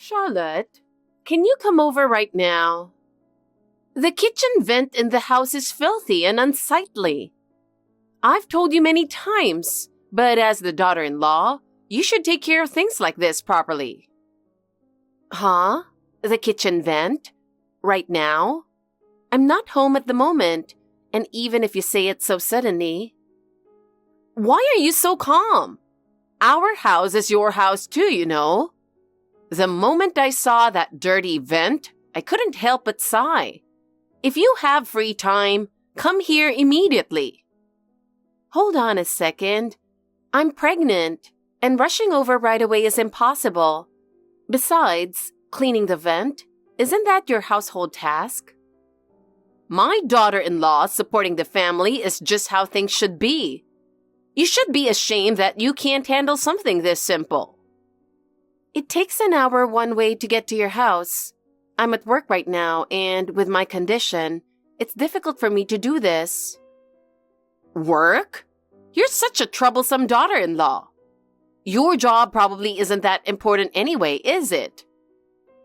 Charlotte, can you come over right now? The kitchen vent in the house is filthy and unsightly. I've told you many times, but as the daughter-in-law, you should take care of things like this properly. Huh? The kitchen vent? Right now? I'm not home at the moment, and even if you say it so suddenly. Why are you so calm? Our house is your house too, you know. The moment I saw that dirty vent, I couldn't help but sigh. If you have free time, come here immediately. Hold on a second. I'm pregnant, and rushing over right away is impossible. Besides, cleaning the vent, isn't that your household task? My daughter-in-law supporting the family is just how things should be. You should be ashamed that you can't handle something this simple. It takes an hour one way to get to your house. I'm at work right now, and with my condition, it's difficult for me to do this. Work? You're such a troublesome daughter-in-law. Your job probably isn't that important anyway, is it?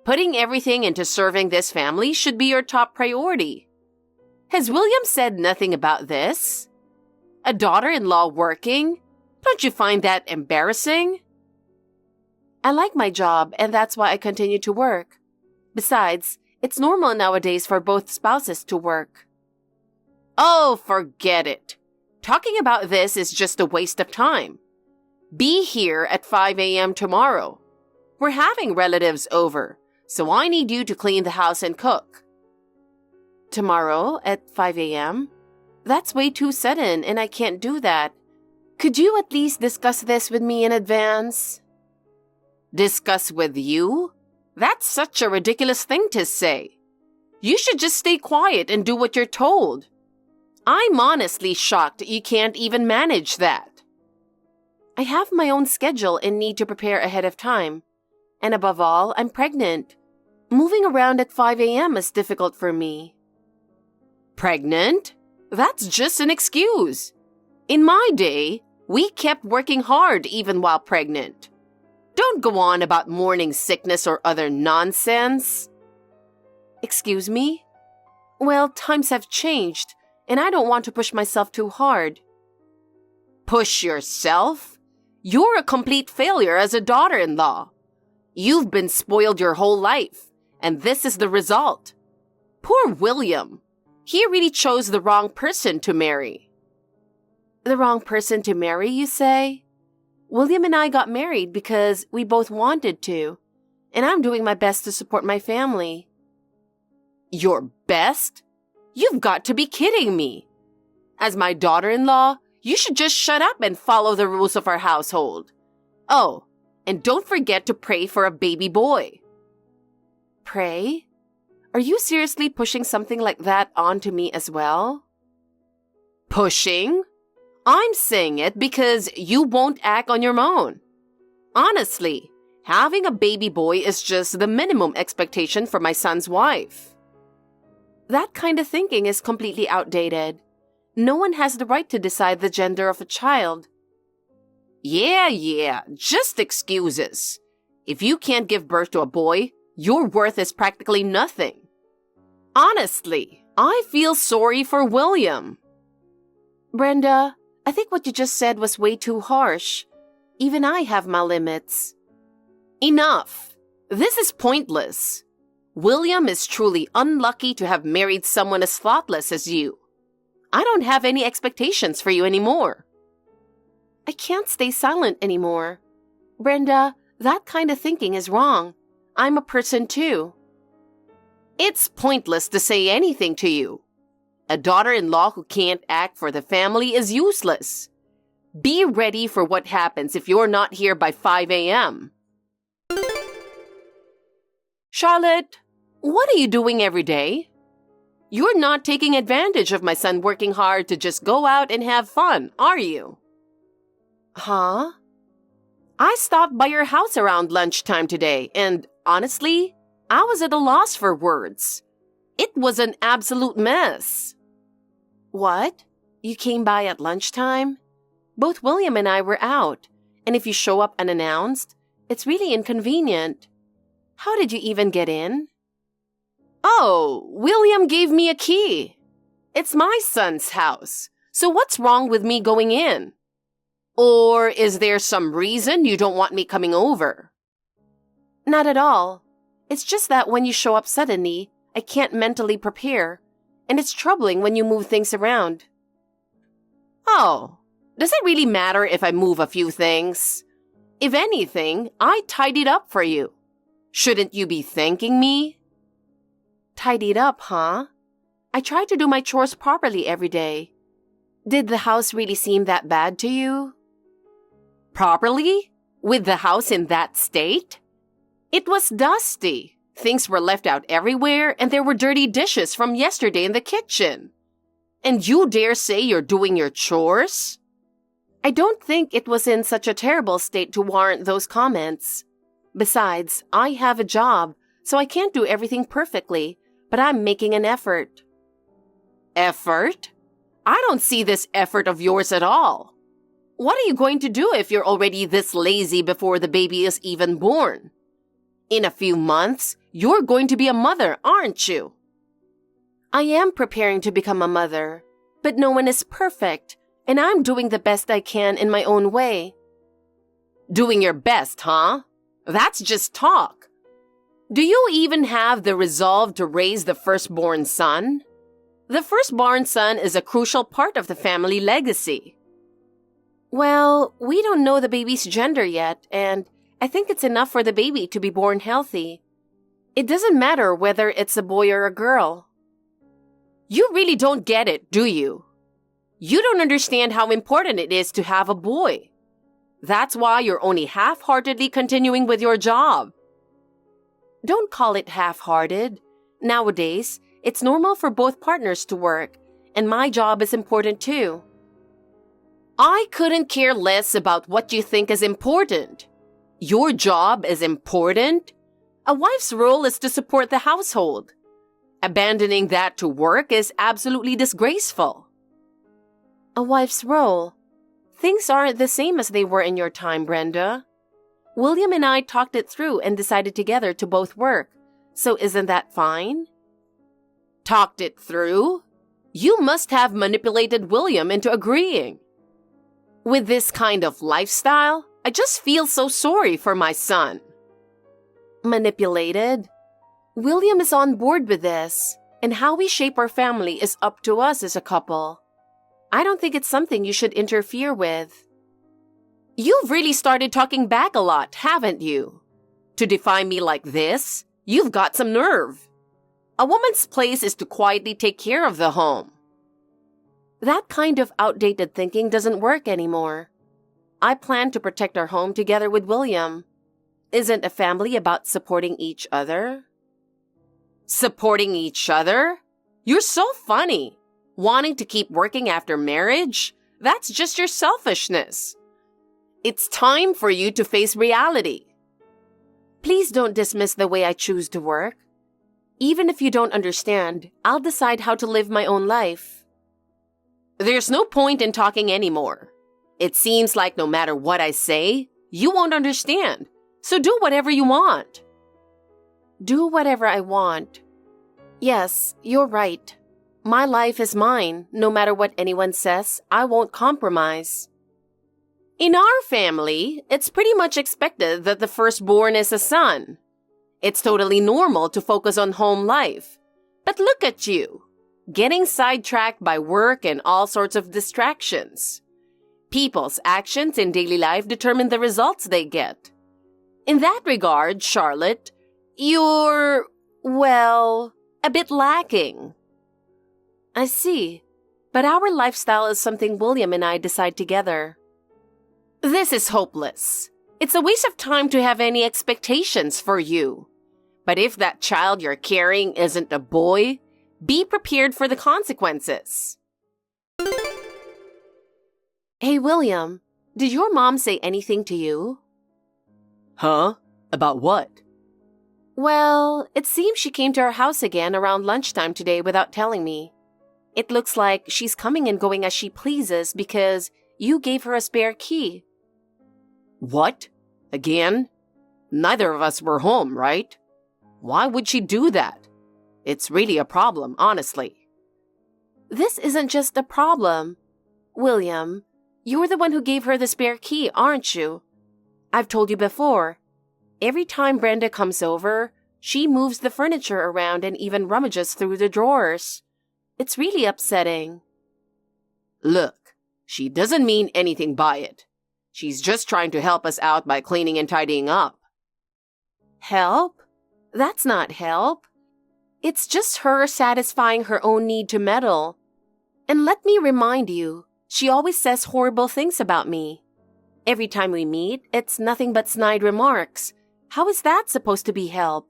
Putting everything into serving this family should be your top priority. Has William said nothing about this? A daughter-in-law working? Don't you find that embarrassing? I like my job, and that's why I continue to work. Besides, it's normal nowadays for both spouses to work. Oh, forget it. Talking about this is just a waste of time. Be here at 5 a.m. tomorrow. We're having relatives over, so I need you to clean the house and cook. Tomorrow at 5 a.m.? That's way too sudden, and I can't do that. Could you at least discuss this with me in advance? Discuss with you? That's such a ridiculous thing to say. You should just stay quiet and do what you're told. I'm honestly shocked you can't even manage that. I have my own schedule and need to prepare ahead of time. And above all, I'm pregnant. Moving around at 5 a.m. is difficult for me. Pregnant? That's just an excuse. In my day, we kept working hard even while pregnant. Don't go on about morning sickness or other nonsense. Excuse me? Well, times have changed, and I don't want to push myself too hard. Push yourself? You're a complete failure as a daughter-in-law. You've been spoiled your whole life, and this is the result. Poor William. He really chose the wrong person to marry. The wrong person to marry, you say? William and I got married because we both wanted to, and I'm doing my best to support my family. Your best? You've got to be kidding me. As my daughter-in-law, you should just shut up and follow the rules of our household. Oh, and don't forget to pray for a baby boy. Pray? Are you seriously pushing something like that onto me as well? Pushing? I'm saying it because you won't act on your own. Honestly, having a baby boy is just the minimum expectation for my son's wife. That kind of thinking is completely outdated. No one has the right to decide the gender of a child. Yeah, just excuses. If you can't give birth to a boy, your worth is practically nothing. Honestly, I feel sorry for William. Brenda, I think what you just said was way too harsh. Even I have my limits. Enough. This is pointless. William is truly unlucky to have married someone as thoughtless as you. I don't have any expectations for you anymore. I can't stay silent anymore. Brenda, that kind of thinking is wrong. I'm a person too. It's pointless to say anything to you. A daughter-in-law who can't act for the family is useless. Be ready for what happens if you're not here by 5 a.m. Charlotte, what are you doing every day? You're not taking advantage of my son working hard to just go out and have fun, are you? Huh? I stopped by your house around lunchtime today, and honestly, I was at a loss for words. It was an absolute mess. What? You came by at lunchtime? Both William and I were out, and if you show up unannounced, it's really inconvenient. How did you even get in? Oh, William gave me a key. It's my son's house, so what's wrong with me going in? Or is there some reason you don't want me coming over? Not at all. It's just that when you show up suddenly, I can't mentally prepare, and it's troubling when you move things around. Oh, does it really matter if I move a few things? If anything, I tidied up for you. Shouldn't you be thanking me? Tidied up, huh? I try to do my chores properly every day. Did the house really seem that bad to you? Properly? With the house in that state? It was dusty. Things were left out everywhere, and there were dirty dishes from yesterday in the kitchen. And you dare say you're doing your chores? I don't think it was in such a terrible state to warrant those comments. Besides, I have a job, so I can't do everything perfectly, but I'm making an effort. Effort? I don't see this effort of yours at all. What are you going to do if you're already this lazy before the baby is even born? In a few months, you're going to be a mother, aren't you? I am preparing to become a mother, but no one is perfect, and I'm doing the best I can in my own way. Doing your best, huh? That's just talk. Do you even have the resolve to raise the firstborn son? The firstborn son is a crucial part of the family legacy. Well, we don't know the baby's gender yet, and I think it's enough for the baby to be born healthy. It doesn't matter whether it's a boy or a girl. You really don't get it, do you? You don't understand how important it is to have a boy. That's why you're only half-heartedly continuing with your job. Don't call it half-hearted. Nowadays, it's normal for both partners to work, and my job is important too. I couldn't care less about what you think is important. Your job is important. A wife's role is to support the household. Abandoning that to work is absolutely disgraceful. A wife's role? Things aren't the same as they were in your time, Brenda. William and I talked it through and decided together to both work. So isn't that fine? Talked it through? You must have manipulated William into agreeing. With this kind of lifestyle, I just feel so sorry for my son. Manipulated? William is on board with this, and how we shape our family is up to us as a couple. I don't think it's something you should interfere with. You've really started talking back a lot, haven't you? To defy me like this, you've got some nerve. A woman's place is to quietly take care of the home. That kind of outdated thinking doesn't work anymore. I plan to protect our home together with William. Isn't a family about supporting each other? Supporting each other? You're so funny. Wanting to keep working after marriage? That's just your selfishness. It's time for you to face reality. Please don't dismiss the way I choose to work. Even if you don't understand, I'll decide how to live my own life. There's no point in talking anymore. It seems like no matter what I say, you won't understand. So do whatever you want. Do whatever I want. Yes, you're right. My life is mine. No matter what anyone says, I won't compromise. In our family, it's pretty much expected that the firstborn is a son. It's totally normal to focus on home life. But look at you, getting sidetracked by work and all sorts of distractions. People's actions in daily life determine the results they get. In that regard, Charlotte, you're, well, a bit lacking. I see, but our lifestyle is something William and I decide together. This is hopeless. It's a waste of time to have any expectations for you. But if that child you're carrying isn't a boy, be prepared for the consequences. Hey, William, did your mom say anything to you? Huh? About what? Well, it seems she came to our house again around lunchtime today without telling me. It looks like she's coming and going as she pleases because you gave her a spare key. What? Again? Neither of us were home, right? Why would she do that? It's really a problem, honestly. This isn't just a problem. William, you're the one who gave her the spare key, aren't you? I've told you before. Every time Brenda comes over, she moves the furniture around and even rummages through the drawers. It's really upsetting. Look, she doesn't mean anything by it. She's just trying to help us out by cleaning and tidying up. Help? That's not help. It's just her satisfying her own need to meddle. And let me remind you, she always says horrible things about me. Every time we meet, it's nothing but snide remarks. How is that supposed to be help?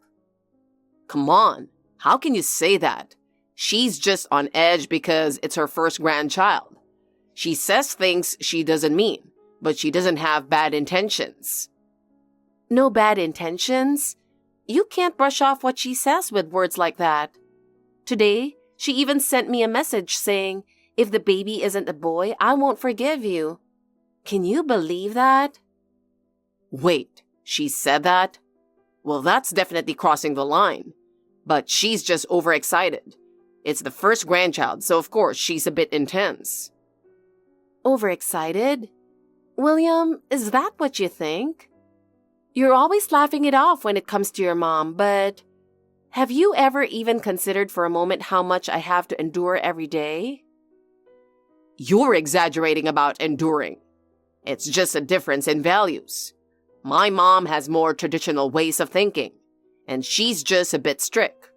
Come on, how can you say that? She's just on edge because it's her first grandchild. She says things she doesn't mean, but she doesn't have bad intentions. No bad intentions? You can't brush off what she says with words like that. Today, she even sent me a message saying, if the baby isn't a boy, I won't forgive you. Can you believe that? Wait, she said that? Well, that's definitely crossing the line. But she's just overexcited. It's the first grandchild, so of course she's a bit intense. Overexcited? William, is that what you think? You're always laughing it off when it comes to your mom, but have you ever even considered for a moment how much I have to endure every day? You're exaggerating about enduring. It's just a difference in values. My mom has more traditional ways of thinking, and she's just a bit strict.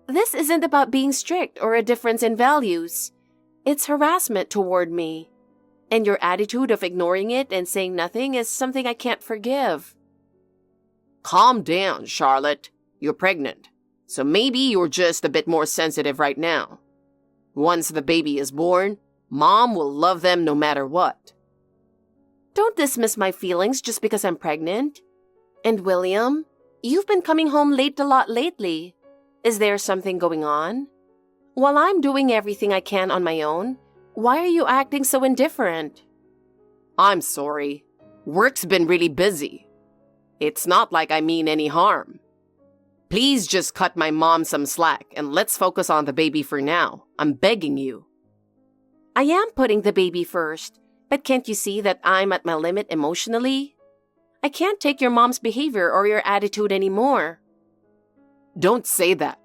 This isn't about being strict or a difference in values. It's harassment toward me. And your attitude of ignoring it and saying nothing is something I can't forgive. Calm down, Charlotte. You're pregnant, so maybe you're just a bit more sensitive right now. Once the baby is born, Mom will love them no matter what. Don't dismiss my feelings just because I'm pregnant. And William, you've been coming home late a lot lately. Is there something going on? While I'm doing everything I can on my own, why are you acting so indifferent? I'm sorry. Work's been really busy. It's not like I mean any harm. Please just cut my mom some slack and let's focus on the baby for now. I'm begging you. I am putting the baby first, but can't you see that I'm at my limit emotionally? I can't take your mom's behavior or your attitude anymore. Don't say that.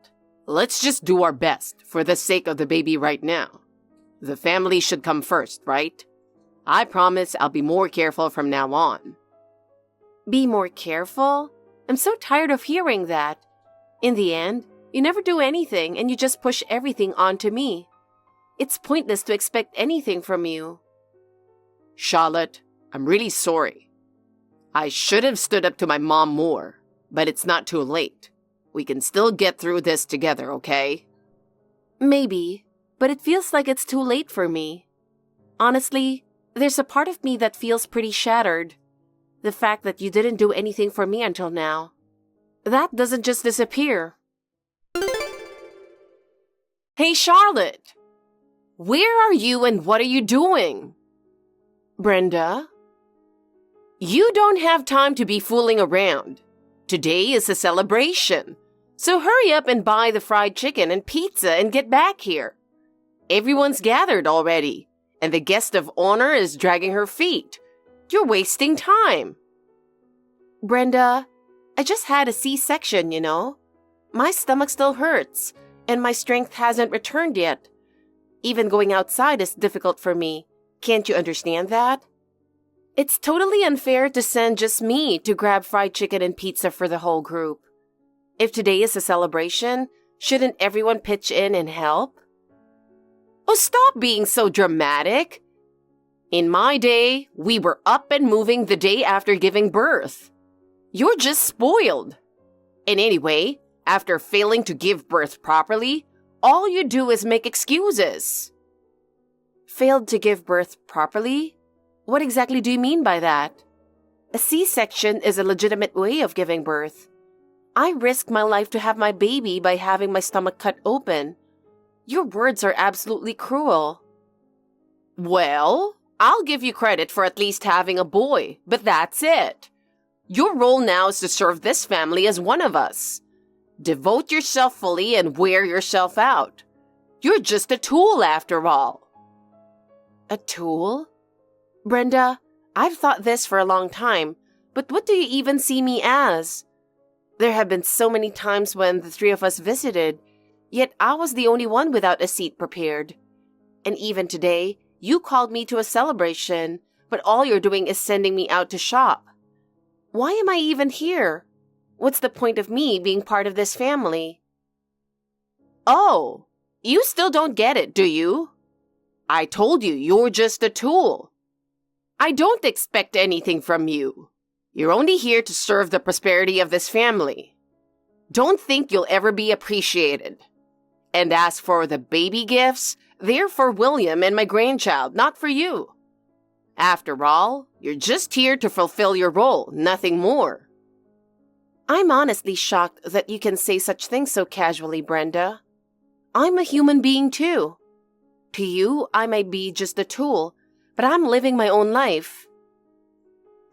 Let's just do our best for the sake of the baby right now. The family should come first, right? I promise I'll be more careful from now on. Be more careful? I'm so tired of hearing that. In the end, you never do anything and you just push everything onto me. It's pointless to expect anything from you. Charlotte, I'm really sorry. I should have stood up to my mom more, but it's not too late. We can still get through this together, okay? Maybe, but it feels like it's too late for me. Honestly, there's a part of me that feels pretty shattered. The fact that you didn't do anything for me until now. That doesn't just disappear. Hey, Charlotte! Where are you and what are you doing? Brenda? You don't have time to be fooling around. Today is a celebration. So hurry up and buy the fried chicken and pizza and get back here. Everyone's gathered already, and the guest of honor is dragging her feet. You're wasting time. Brenda, I just had a C-section, you know. My stomach still hurts, and my strength hasn't returned yet. Even going outside is difficult for me. Can't you understand that? It's totally unfair to send just me to grab fried chicken and pizza for the whole group. If today is a celebration, shouldn't everyone pitch in and help? Oh, stop being so dramatic. In my day, we were up and moving the day after giving birth. You're just spoiled. And anyway, after failing to give birth properly, all you do is make excuses. Failed to give birth properly? What exactly do you mean by that? A C-section is a legitimate way of giving birth. I risked my life to have my baby by having my stomach cut open. Your words are absolutely cruel. Well, I'll give you credit for at least having a boy, but that's it. Your role now is to serve this family as one of us. Devote yourself fully and wear yourself out. You're just a tool after all. A tool? Brenda, I've thought this for a long time, but what do you even see me as? There have been so many times when the three of us visited, yet I was the only one without a seat prepared. And even today, you called me to a celebration, but all you're doing is sending me out to shop. Why am I even here? What's the point of me being part of this family? Oh, you still don't get it, do you? I told you you're just a tool. I don't expect anything from you. You're only here to serve the prosperity of this family. Don't think you'll ever be appreciated. And as for the baby gifts, they're for William and my grandchild, not for you. After all, you're just here to fulfill your role, nothing more. I'm honestly shocked that you can say such things so casually, Brenda. I'm a human being too. To you, I might be just a tool, but I'm living my own life.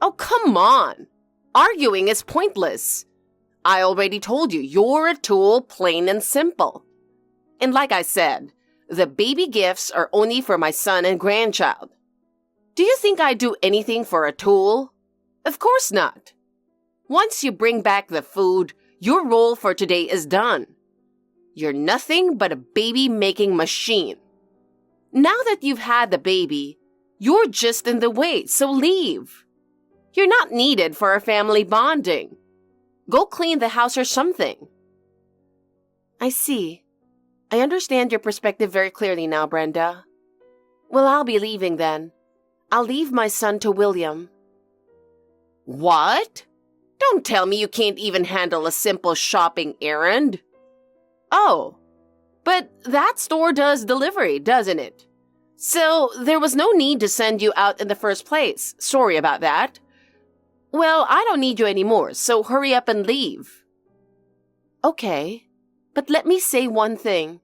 Oh, come on! Arguing is pointless. I already told you, you're a tool, plain and simple. And like I said, the baby gifts are only for my son and grandchild. Do you think I'd do anything for a tool? Of course not. Once you bring back the food, your role for today is done. You're nothing but a baby-making machine. Now that you've had the baby, you're just in the way, so leave. You're not needed for our family bonding. Go clean the house or something. I see. I understand your perspective very clearly now, Brenda. Well, I'll be leaving then. I'll leave my son to William. What? Don't tell me you can't even handle a simple shopping errand. Oh, but that store does delivery, doesn't it? So there was no need to send you out in the first place. Sorry about that. Well, I don't need you anymore, so hurry up and leave. Okay, but let me say one thing.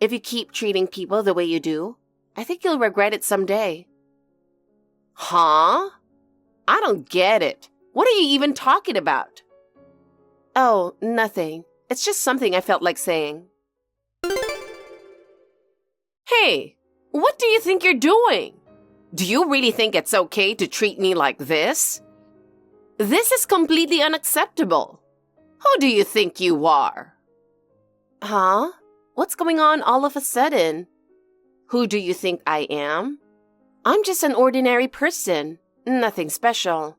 If you keep treating people the way you do, I think you'll regret it someday. Huh? I don't get it. What are you even talking about? Oh, nothing. It's just something I felt like saying. Hey, what do you think you're doing? Do you really think it's okay to treat me like this? This is completely unacceptable. Who do you think you are? Huh? What's going on all of a sudden? Who do you think I am? I'm just an ordinary person. Nothing special.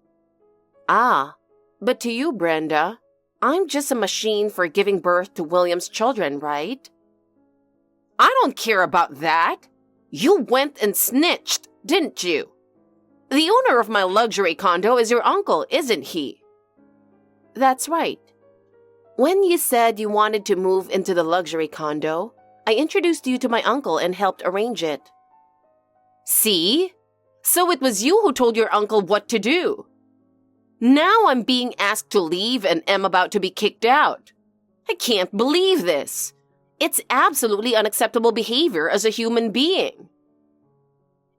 Ah, but to you, Brenda, I'm just a machine for giving birth to William's children, right? I don't care about that. You went and snitched, didn't you? The owner of my luxury condo is your uncle, isn't he? That's right. When you said you wanted to move into the luxury condo, I introduced you to my uncle and helped arrange it. See? So it was you who told your uncle what to do. Now I'm being asked to leave and am about to be kicked out. I can't believe this. It's absolutely unacceptable behavior as a human being.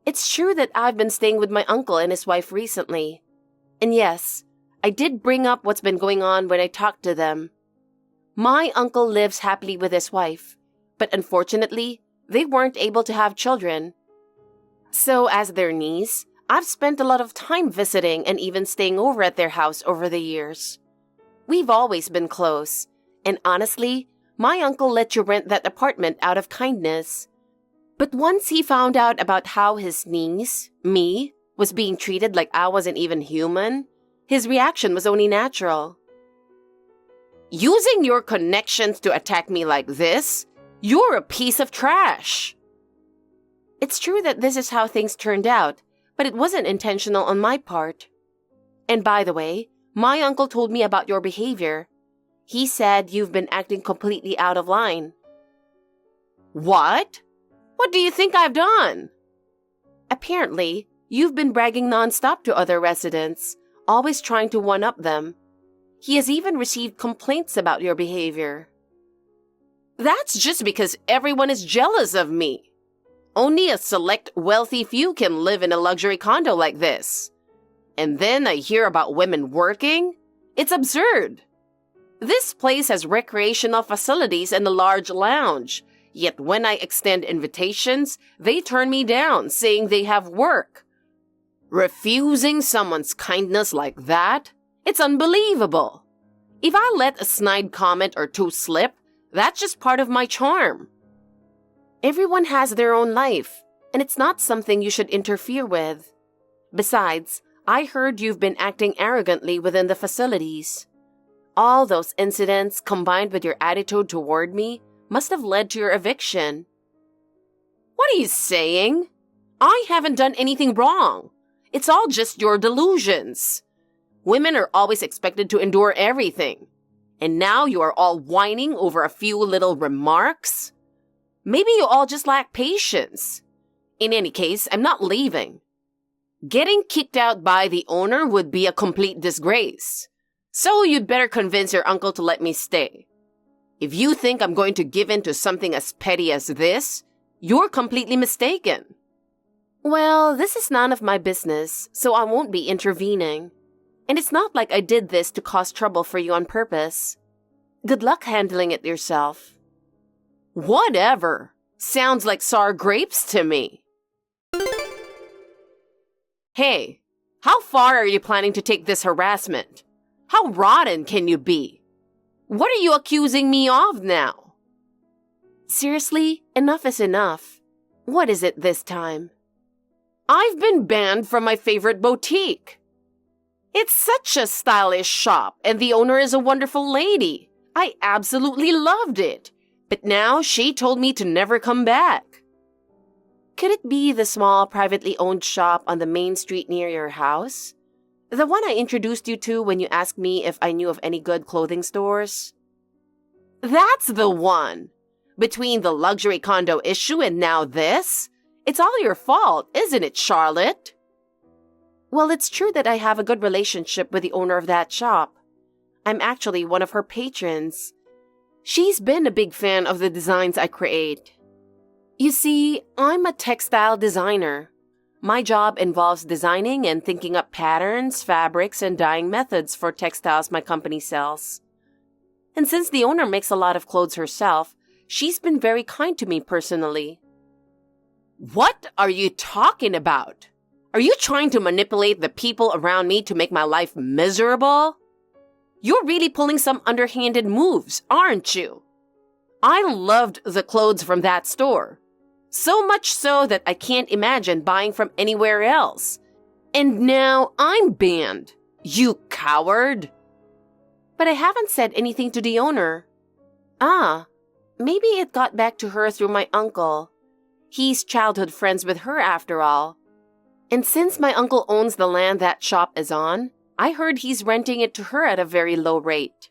It's true that I've been staying with my uncle and his wife recently. And yes, I did bring up what's been going on when I talked to them. My uncle lives happily with his wife, but unfortunately, they weren't able to have children. So as their niece, I've spent a lot of time visiting and even staying over at their house over the years. We've always been close, and honestly, my uncle let you rent that apartment out of kindness. But once he found out about how his niece, me, was being treated like I wasn't even human, his reaction was only natural. Using your connections to attack me like this? You're a piece of trash. It's true that this is how things turned out, but it wasn't intentional on my part. And by the way, my uncle told me about your behavior. He said you've been acting completely out of line. What? What do you think I've done? Apparently, you've been bragging nonstop to other residents, always trying to one-up them. He has even received complaints about your behavior. That's just because everyone is jealous of me. Only a select wealthy few can live in a luxury condo like this. And then I hear about women working? It's absurd. This place has recreational facilities and a large lounge. Yet when I extend invitations, they turn me down, saying they have work. Refusing someone's kindness like that? It's unbelievable. If I let a snide comment or two slip, that's just part of my charm. Everyone has their own life, and it's not something you should interfere with. Besides, I heard you've been acting arrogantly within the facilities. All those incidents, combined with your attitude toward me, must have led to your eviction. What are you saying? I haven't done anything wrong. It's all just your delusions. Women are always expected to endure everything. And now you are all whining over a few little remarks? Maybe you all just lack patience. In any case, I'm not leaving. Getting kicked out by the owner would be a complete disgrace. So you'd better convince your uncle to let me stay. If you think I'm going to give in to something as petty as this, you're completely mistaken. Well, this is none of my business, so I won't be intervening. And it's not like I did this to cause trouble for you on purpose. Good luck handling it yourself. Whatever. Sounds like sour grapes to me. Hey, how far are you planning to take this harassment? How rotten can you be? What are you accusing me of now? Seriously, enough is enough. What is it this time? I've been banned from my favorite boutique. It's such a stylish shop, and the owner is a wonderful lady. I absolutely loved it. But now she told me to never come back. Could it be the small, privately owned shop on the main street near your house? The one I introduced you to when you asked me if I knew of any good clothing stores? That's the one. Between the luxury condo issue and now this, it's all your fault, isn't it, Charlotte? Well, it's true that I have a good relationship with the owner of that shop. I'm actually one of her patrons. She's been a big fan of the designs I create. You see, I'm a textile designer. My job involves designing and thinking up patterns, fabrics, and dyeing methods for textiles my company sells. And since the owner makes a lot of clothes herself, she's been very kind to me personally. What are you talking about? Are you trying to manipulate the people around me to make my life miserable? You're really pulling some underhanded moves, aren't you? I loved the clothes from that store. So much so that I can't imagine buying from anywhere else. And now I'm banned. You coward! But I haven't said anything to the owner. Maybe it got back to her through my uncle. He's childhood friends with her after all. And since my uncle owns the land that shop is on, I heard he's renting it to her at a very low rate.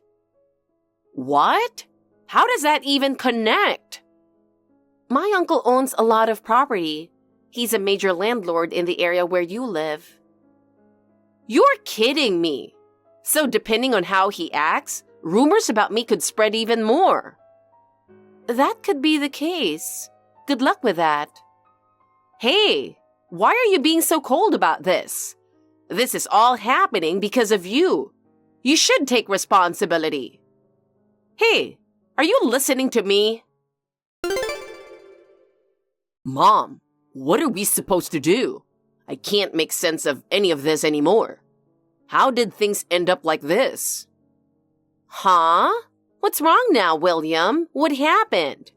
What? How does that even connect? My uncle owns a lot of property. He's a major landlord in the area where you live. You're kidding me. So depending on how he acts, rumors about me could spread even more. That could be the case. Good luck with that. Hey, why are you being so cold about this? This is all happening because of you. You should take responsibility. Hey, are you listening to me? Mom, what are we supposed to do? I can't make sense of any of this anymore. How did things end up like this? Huh? What's wrong now, William? What happened?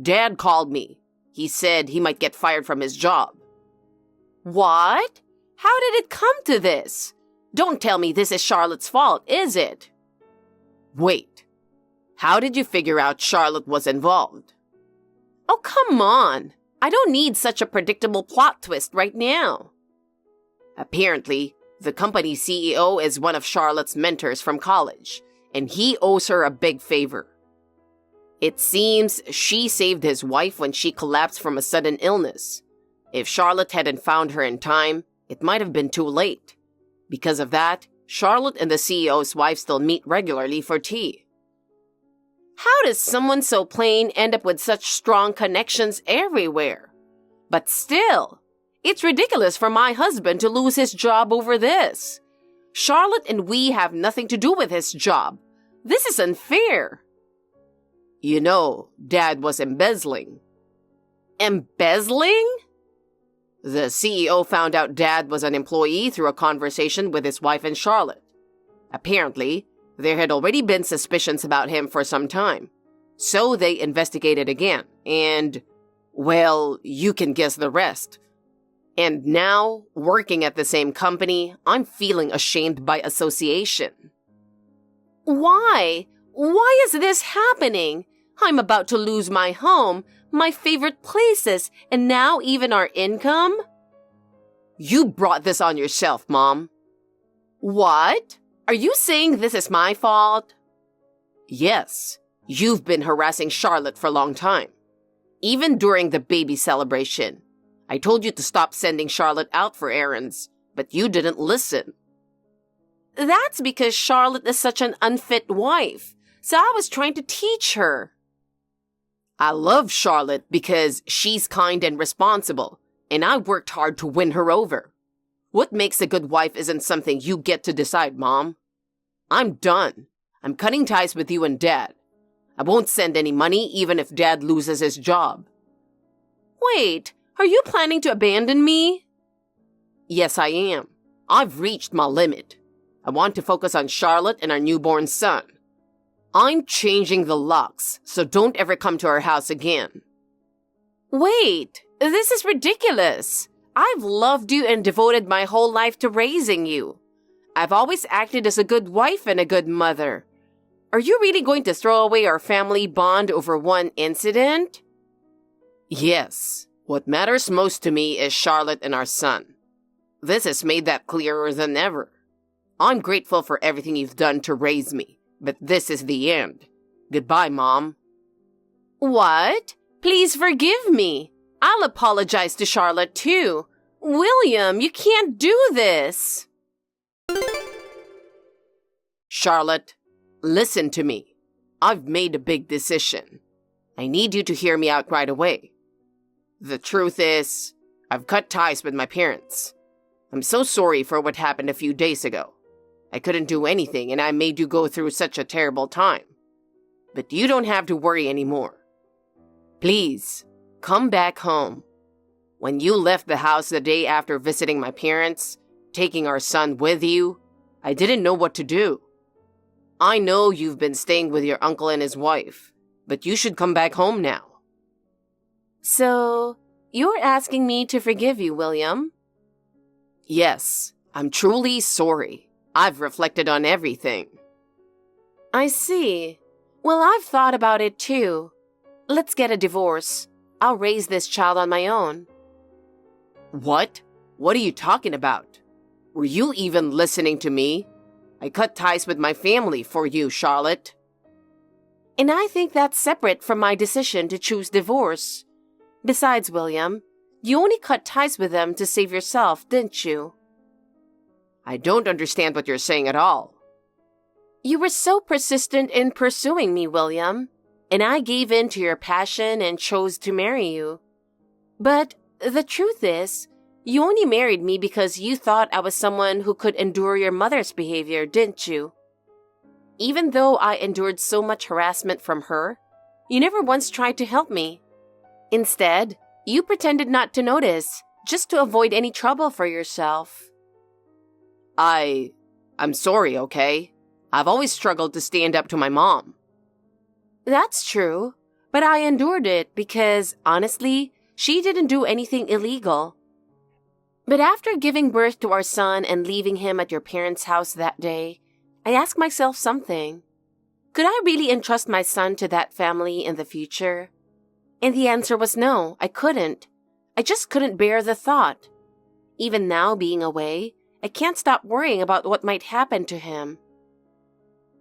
Dad called me. He said he might get fired from his job. What? How did it come to this? Don't tell me this is Charlotte's fault, is it? Wait. How did you figure out Charlotte was involved? Oh, come on. I don't need such a predictable plot twist right now. Apparently, the company's CEO is one of Charlotte's mentors from college, and he owes her a big favor. It seems she saved his wife when she collapsed from a sudden illness. If Charlotte hadn't found her in time, it might have been too late. Because of that, Charlotte and the CEO's wife still meet regularly for tea. How does someone so plain end up with such strong connections everywhere? But still, It's ridiculous for my husband to lose his job over this. Charlotte and we have nothing to do with his job. This is unfair. You know, Dad was embezzling. Embezzling? The CEO found out Dad was an employee through a conversation with his wife and Charlotte. Apparently, there had already been suspicions about him for some time. So they investigated again, and, well, you can guess the rest. And now, working at the same company, I'm feeling ashamed by association. Why? Why is this happening? I'm about to lose my home, my favorite places, and now even our income? You brought this on yourself, Mom. What? Are you saying this is my fault? Yes. You've been harassing Charlotte for a long time. Even during the baby celebration. I told you to stop sending Charlotte out for errands, but you didn't listen. That's because Charlotte is such an unfit wife, so I was trying to teach her. I love Charlotte because she's kind and responsible, and I worked hard to win her over. What makes a good wife isn't something you get to decide, Mom. I'm done. I'm cutting ties with you and Dad. I won't send any money even if Dad loses his job. Wait, are you planning to abandon me? Yes, I am. I've reached my limit. I want to focus on Charlotte and our newborn son. I'm changing the locks, so don't ever come to our house again. Wait, this is ridiculous. I've loved you and devoted my whole life to raising you. I've always acted as a good wife and a good mother. Are you really going to throw away our family bond over one incident? Yes. What matters most to me is Charlotte and our son. This has made that clearer than ever. I'm grateful for everything you've done to raise me, but this is the end. Goodbye, Mom. What? Please forgive me. I'll apologize to Charlotte too. William, you can't do this. Charlotte, listen to me. I've made a big decision. I need you to hear me out right away. The truth is, I've cut ties with my parents. I'm so sorry for what happened a few days ago. I couldn't do anything and I made you go through such a terrible time. But you don't have to worry anymore. Please, come back home. When you left the house the day after visiting my parents, taking our son with you, I didn't know what to do. I know you've been staying with your uncle and his wife, but you should come back home now. So, you're asking me to forgive you, William? Yes, I'm truly sorry. I've reflected on everything. I see. Well, I've thought about it too. Let's get a divorce. I'll raise this child on my own. What? What are you talking about? Were you even listening to me? I cut ties with my family for you, Charlotte. And I think that's separate from my decision to choose divorce. Besides, William, you only cut ties with them to save yourself, didn't you? I don't understand what you're saying at all. You were so persistent in pursuing me, William, and I gave in to your passion and chose to marry you. But the truth is, you only married me because you thought I was someone who could endure your mother's behavior, didn't you? Even though I endured so much harassment from her, you never once tried to help me. Instead, you pretended not to notice, just to avoid any trouble for yourself. I'm sorry, okay? I've always struggled to stand up to my mom. That's true, but I endured it because, honestly, she didn't do anything illegal. But after giving birth to our son and leaving him at your parents' house that day, I asked myself something. Could I really entrust my son to that family in the future? And the answer was no, I couldn't. I just couldn't bear the thought. Even now, being away, I can't stop worrying about what might happen to him.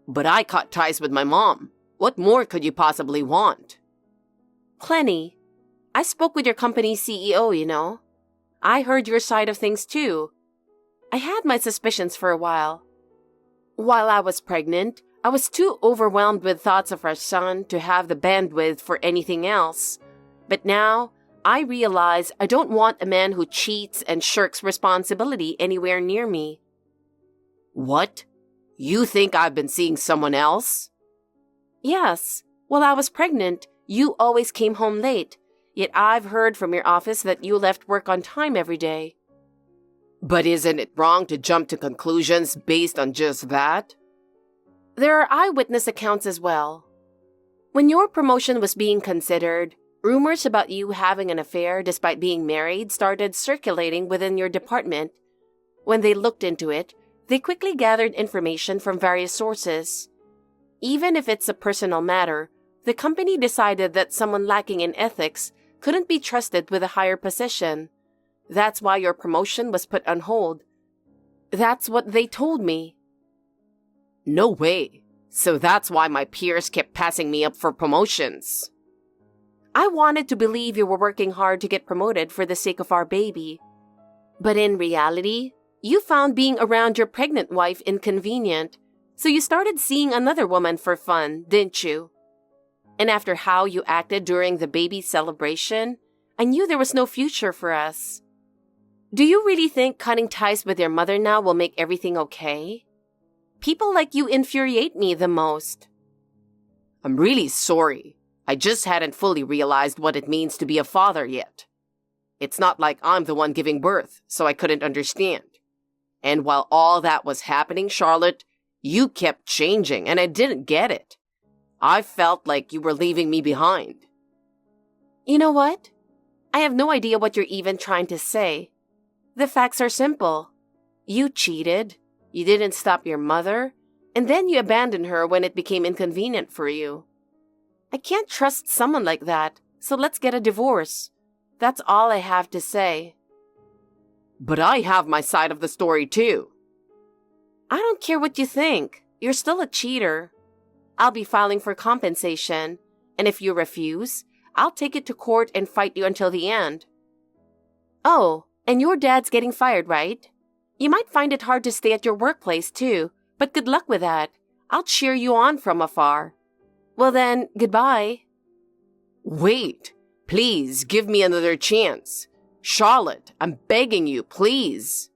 But I cut ties with my mom. What more could you possibly want? Plenty. I spoke with your company's CEO, you know. I heard your side of things too. I had my suspicions for a while. While I was pregnant, I was too overwhelmed with thoughts of our son to have the bandwidth for anything else. But now, I realize I don't want a man who cheats and shirks responsibility anywhere near me. What? You think I've been seeing someone else? Yes. While I was pregnant, you always came home late. Yet I've heard from your office that you left work on time every day. But isn't it wrong to jump to conclusions based on just that? There are eyewitness accounts as well. When your promotion was being considered, rumors about you having an affair despite being married started circulating within your department. When they looked into it, they quickly gathered information from various sources. Even if it's a personal matter, the company decided that someone lacking in ethics couldn't be trusted with a higher position. That's why your promotion was put on hold. That's what they told me. No way. So that's why my peers kept passing me up for promotions. I wanted to believe you were working hard to get promoted for the sake of our baby. But in reality, you found being around your pregnant wife inconvenient, so you started seeing another woman for fun, didn't you? And after how you acted during the baby celebration, I knew there was no future for us. Do you really think cutting ties with your mother now will make everything okay? People like you infuriate me the most. I'm really sorry. I just hadn't fully realized what it means to be a father yet. It's not like I'm the one giving birth, so I couldn't understand. And while all that was happening, Charlotte, you kept changing, and I didn't get it. I felt like you were leaving me behind. You know what? I have no idea what you're even trying to say. The facts are simple. You cheated, you didn't stop your mother, and then you abandoned her when it became inconvenient for you. I can't trust someone like that, so let's get a divorce. That's all I have to say. But I have my side of the story too. I don't care what you think. You're still a cheater. I'll be filing for compensation, and if you refuse, I'll take it to court and fight you until the end. Oh, and your dad's getting fired, right? You might find it hard to stay at your workplace too, but good luck with that. I'll cheer you on from afar. Well then, goodbye. Wait, please give me another chance. Charlotte, I'm begging you, please.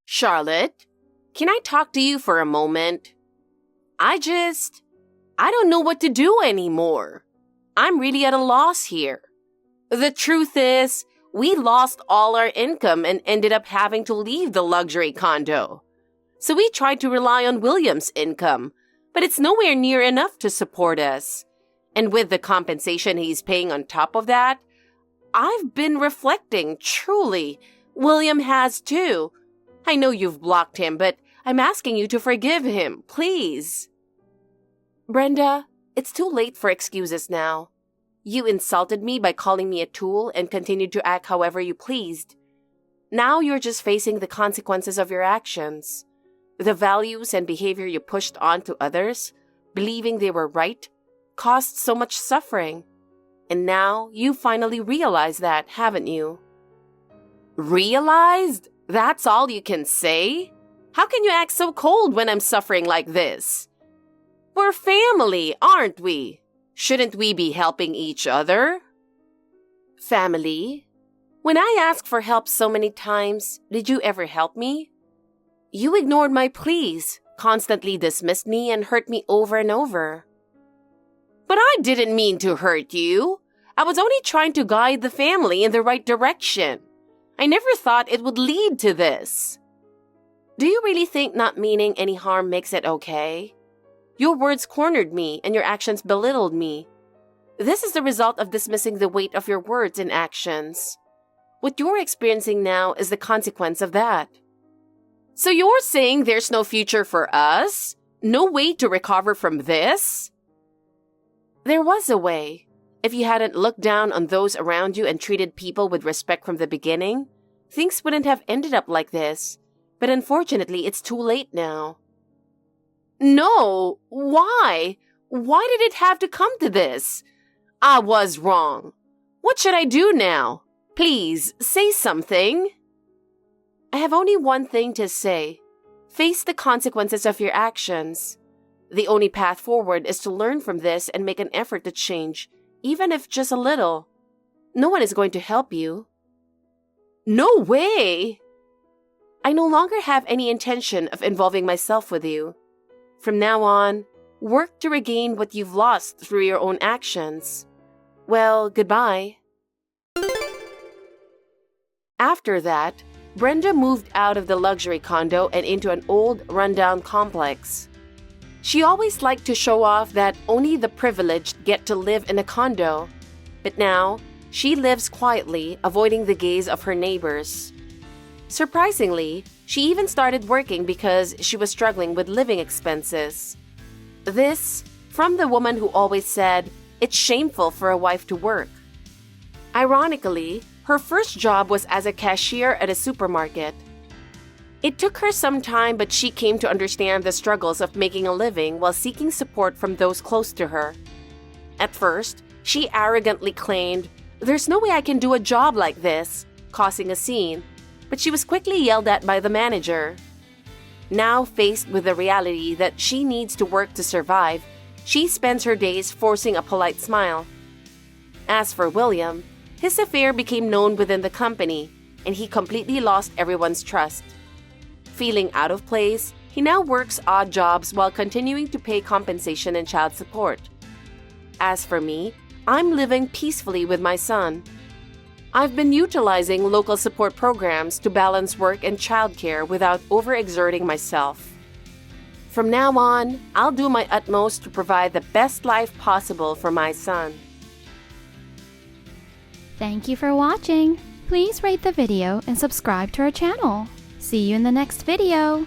Charlotte, can I talk to you for a moment? I don't know what to do anymore. I'm really at a loss here. The truth is, we lost all our income and ended up having to leave the luxury condo. So we tried to rely on William's income, but it's nowhere near enough to support us. And with the compensation he's paying on top of that, I've been reflecting, truly. William has too. I know you've blocked him, but I'm asking you to forgive him, please. Brenda, it's too late for excuses now. You insulted me by calling me a tool and continued to act however you pleased. Now you're just facing the consequences of your actions. The values and behavior you pushed on to others, believing they were right, caused so much suffering. And now you finally realize that, haven't you? Realized? That's all you can say? How can you act so cold when I'm suffering like this? We're family, aren't we? Shouldn't we be helping each other? Family? When I asked for help so many times, did you ever help me? You ignored my pleas, constantly dismissed me, and hurt me over and over. But I didn't mean to hurt you. I was only trying to guide the family in the right direction. I never thought it would lead to this. Do you really think not meaning any harm makes it okay? Your words cornered me and your actions belittled me. This is the result of dismissing the weight of your words and actions. What you're experiencing now is the consequence of that. So you're saying there's no future for us? No way to recover from this? There was a way. If you hadn't looked down on those around you and treated people with respect from the beginning, things wouldn't have ended up like this. But unfortunately, it's too late now. No! Why? Why did it have to come to this? I was wrong. What should I do now? Please, say something. I have only one thing to say. Face the consequences of your actions. The only path forward is to learn from this and make an effort to change, even if just a little. No one is going to help you. No way! I no longer have any intention of involving myself with you. From now on, work to regain what you've lost through your own actions. Well, goodbye. After that, Brenda moved out of the luxury condo and into an old, rundown complex. She always liked to show off that only the privileged get to live in a condo, but now she lives quietly, avoiding the gaze of her neighbors. Surprisingly, she even started working because she was struggling with living expenses. This from the woman who always said it's shameful for a wife to work. Ironically, her first job was as a cashier at a supermarket. It took her some time, but she came to understand the struggles of making a living while seeking support from those close to her. At first, she arrogantly claimed, "There's no way I can do a job like this," causing a scene, but she was quickly yelled at by the manager. Now faced with the reality that she needs to work to survive, she spends her days forcing a polite smile. As for William, his affair became known within the company, and he completely lost everyone's trust. Feeling out of place, he now works odd jobs while continuing to pay compensation and child support. As for me, I'm living peacefully with my son. I've been utilizing local support programs to balance work and childcare without overexerting myself. From now on, I'll do my utmost to provide the best life possible for my son. Thank you for watching. Please rate the video and subscribe to our channel. See you in the next video.